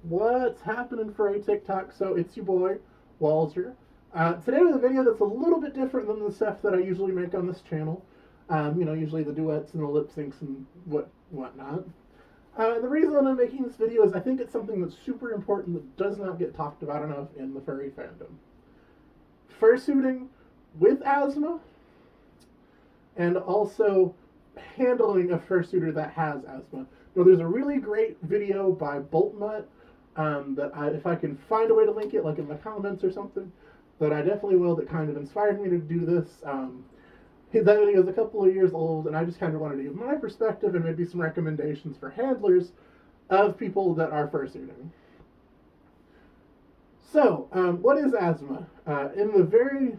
What's happening for a TikTok? So it's your boy, Walter. Today with a video that's a little bit different than the stuff that I usually make on this channel. Usually the duets and the lip syncs and whatnot. And the reason that I'm making this video is I think it's something that's super important that does not get talked about enough in the furry fandom. Fursuiting with asthma, and also handling a fursuiter that has asthma. Now, there's a really great video by Boltmutt if I can find a way to link it, like in the comments or something, that I definitely will, that kind of inspired me to do this. That video is a couple of years old, and I just kind of wanted to give my perspective and maybe some recommendations for handlers of people that are fursuiting. So, what is asthma? In the very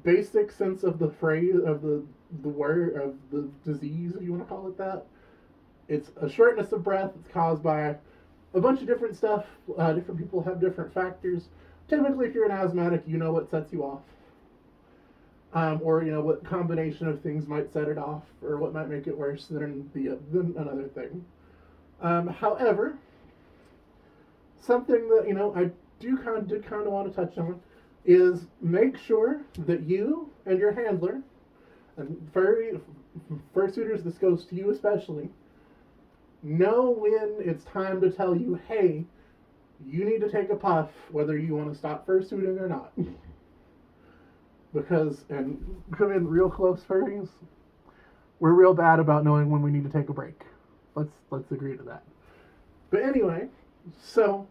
basic sense of the phrase of the word of the disease, if you want to call it that, it's a shortness of breath. It's caused by a bunch of different stuff. Different people have different factors. Typically, if you're an asthmatic, you know what sets you off, or you know what combination of things might set it off, or what might make it worse than another thing. However, something that I did kind of want to touch on is make sure that you and your handler, and fursuiters, this goes to you especially, know when it's time to tell you, hey, you need to take a puff, whether you want to stop fursuiting or not. Because, and come in real close furries, we're real bad about knowing when we need to take a break. Let's agree to that. But anyway, so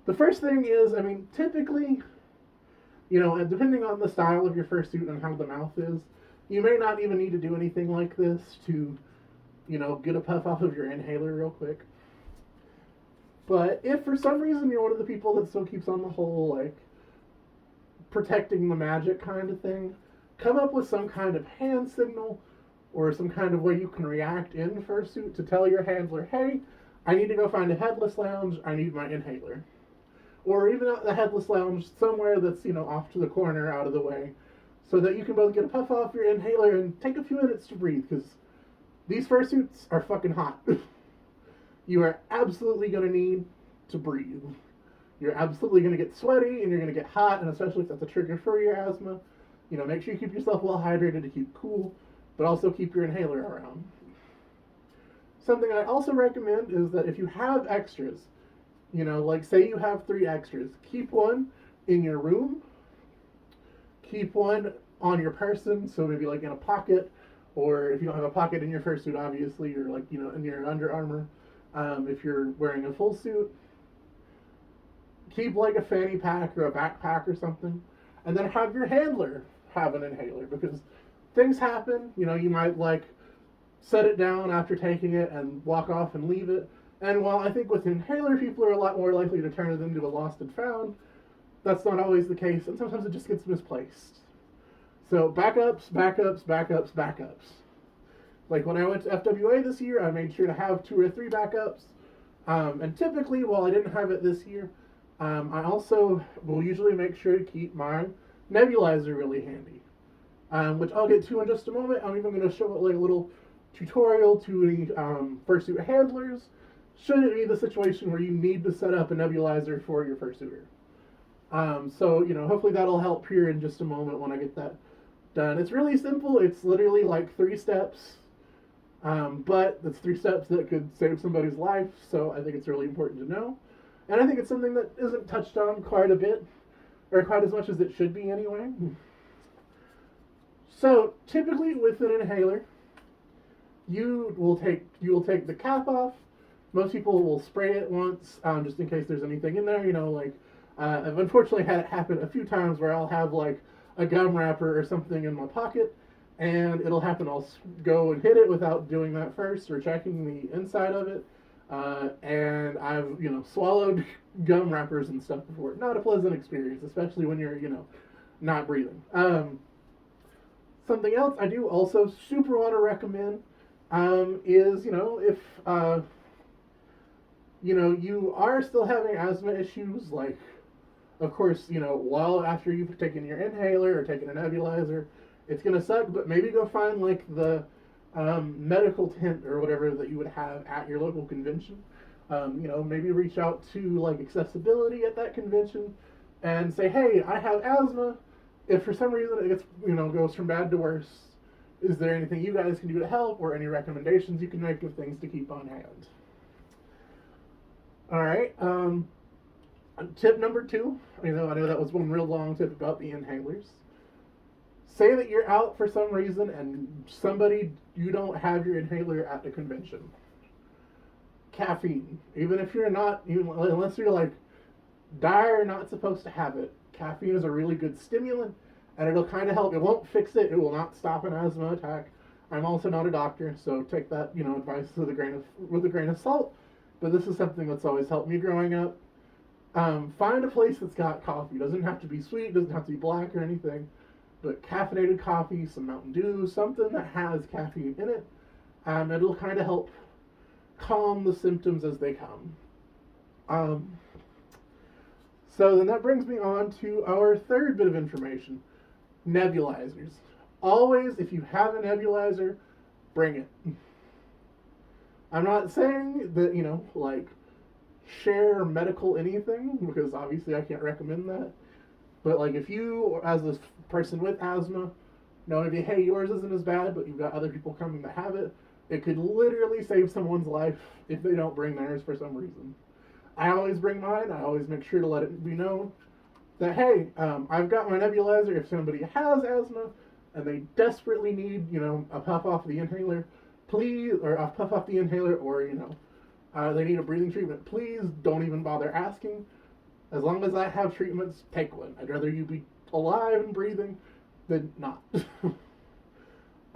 the first thing is, typically, depending on the style of your fursuit and how the mouth is, you may not even need to do anything like this to, get a puff off of your inhaler real quick. But if for some reason you're one of the people that still keeps on the whole, protecting the magic kind of thing, come up with some kind of hand signal or some kind of way you can react in fursuit to tell your handler, hey, I need to go find a headless lounge, I need my inhaler. Or even at the headless lounge, somewhere that's, off to the corner, out of the way, so that you can both get a puff off your inhaler and take a few minutes to breathe, because these fursuits are fucking hot. You are absolutely going to need to breathe. You're absolutely going to get sweaty, and you're going to get hot, and especially if that's a trigger for your asthma, make sure you keep yourself well hydrated to keep cool, but also keep your inhaler around. Something I also recommend is that if you have extras, say you have 3 extras, keep one in your room, keep one on your person, so maybe in a pocket, or if you don't have a pocket in your fursuit, obviously, you're in your Under Armour. If you're wearing a full suit, keep a fanny pack or a backpack or something, and then have your handler have an inhaler, because things happen. You might set it down after taking it and walk off and leave it. And while I think with inhaler people are a lot more likely to turn it into a lost and found, that's not always the case, and sometimes it just gets misplaced. So backups, backups, backups, backups. When I went to FWA this year, I made sure to have 2 or 3 backups. And typically, while I didn't have it this year, I also will usually make sure to keep my nebulizer really handy, which I'll get to in just a moment. I'm even going to show a little tutorial to any fursuit handlers, should it be the situation where you need to set up a nebulizer for your fursuiter. So, hopefully that'll help here in just a moment when I get that done. It's really simple. It's literally 3 steps, but it's 3 steps that could save somebody's life, so I think it's really important to know. And I think it's something that isn't touched on quite a bit, or quite as much as it should be anyway. So, typically with an inhaler, you will take the cap off. Most people will spray it once, just in case there's anything in there. I've unfortunately had it happen a few times where I'll have a gum wrapper or something in my pocket, and it'll happen. I'll go and hit it without doing that first or checking the inside of it. And I've swallowed gum wrappers and stuff before. Not a pleasant experience, especially when you're not breathing. Something else I do also super want to recommend is if you are still having asthma issues, of course, while after you've taken your inhaler or taken a nebulizer, it's going to suck, but maybe go find the medical tent or whatever that you would have at your local convention. Maybe reach out to like accessibility at that convention and say, hey, I have asthma. If for some reason it gets, goes from bad to worse, is there anything you guys can do to help, or any recommendations you can make of things to keep on hand? All right. Tip number 2. I know that was one real long tip about the inhalers. Say that you're out for some reason and you don't have your inhaler at the convention. Caffeine, even if you're not, even unless you're like dire not supposed to have it, caffeine is a really good stimulant, and it'll kind of help. It won't fix it. It will not stop an asthma attack. I'm also not a doctor, so take that advice with a grain of salt. But this is something that's always helped me growing up. Find a place that's got coffee. It doesn't have to be sweet. Doesn't have to be black or anything. But caffeinated coffee, some Mountain Dew, something that has caffeine in it. It'll kind of help calm the symptoms as they come. So then that brings me on to our third bit of information. Nebulizers. Always, if you have a nebulizer, bring it. I'm not saying that, like, share medical anything, because obviously I can't recommend that. But, like, if you, as a person with asthma, know maybe, hey, yours isn't as bad, but you've got other people coming that have it, it could literally save someone's life if they don't bring theirs for some reason. I always bring mine. I always make sure to let it be known that, hey, I've got my nebulizer. If somebody has asthma and they desperately need, a puff off the inhaler, please, or a puff off the inhaler, or, they need a breathing treatment, please don't even bother asking. As long as I have treatments, take one. I'd rather you be alive and breathing than not.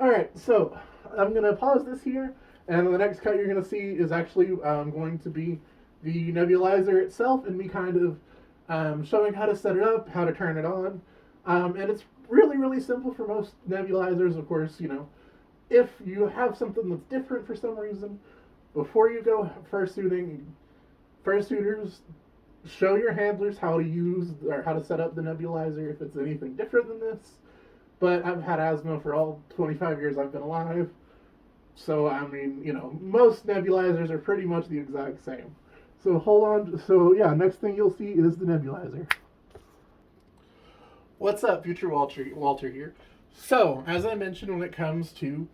All right, so I'm going to pause this here, and the next cut you're going to see is actually going to be the nebulizer itself and me kind of showing how to set it up, how to turn it on. And it's really, really simple for most nebulizers. Of course, if you have something that's different for some reason, before you go fursuiters, show your handlers how to use or how to set up the nebulizer if it's anything different than this. But I've had asthma for all 25 years I've been alive. So, most nebulizers are pretty much the exact same. So hold on. So yeah, next thing you'll see is the nebulizer. What's up, future Walter here. So, as I mentioned, when it comes to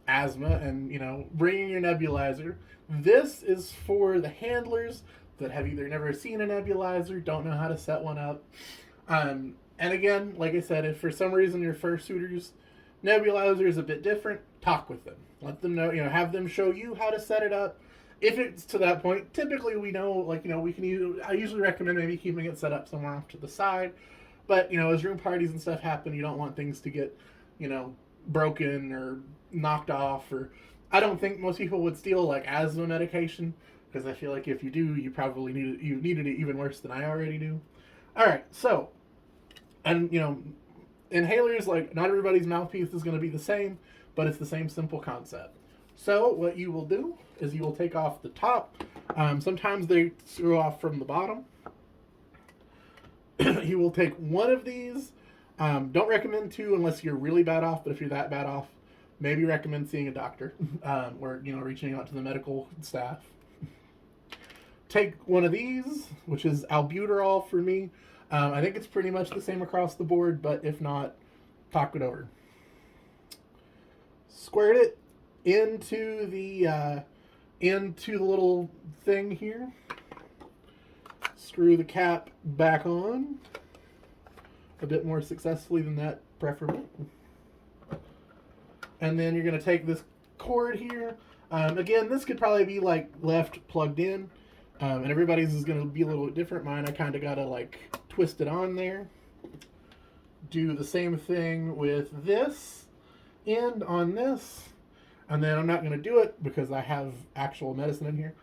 asthma and, bringing your nebulizer, this is for the handlers that have either never seen a nebulizer, don't know how to set one up. And again, like I said, if for some reason your fursuiters nebulizer is a bit different, talk with them. Let them know, have them show you how to set it up. If it's to that point, typically we know, we can I usually recommend maybe keeping it set up somewhere off to the side. But, as room parties and stuff happen, you don't want things to get, broken or knocked off. Or I don't think most people would steal, asthma medication, because I feel like if you do, you probably needed it even worse than I already do. All right, so, and, inhalers, not everybody's mouthpiece is going to be the same, but it's the same simple concept. So what you will do is you will take off the top. Sometimes they screw off from the bottom. You will take one of these. Don't recommend 2 unless you're really bad off, but if you're that bad off, maybe recommend seeing a doctor or reaching out to the medical staff. Take one of these, which is albuterol for me. I think it's pretty much the same across the board, but if not, talk it over. Squirt it into the little thing here. Screw the cap back on. A bit more successfully than that, preferably. And then you're going to take this cord here. Again, this could probably be left plugged in. And everybody's is going to be a little bit different. Mine, I kind of got to twist it on there. Do the same thing with this end on this. And then I'm not going to do it because I have actual medicine in here.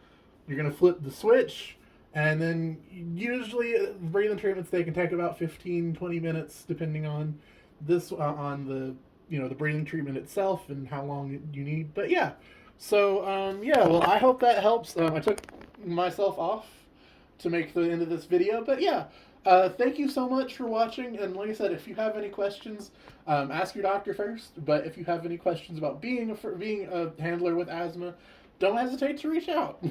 You're going to flip the switch, and then usually breathing treatments, they can take about 15-20 minutes depending on this on the breathing treatment itself and how long you need. But yeah, so well, I hope that helps. I took myself off to make the end of this video, but yeah. Thank you so much for watching, and like I said, if you have any questions, ask your doctor first, but if you have any questions about being a handler with asthma, don't hesitate to reach out.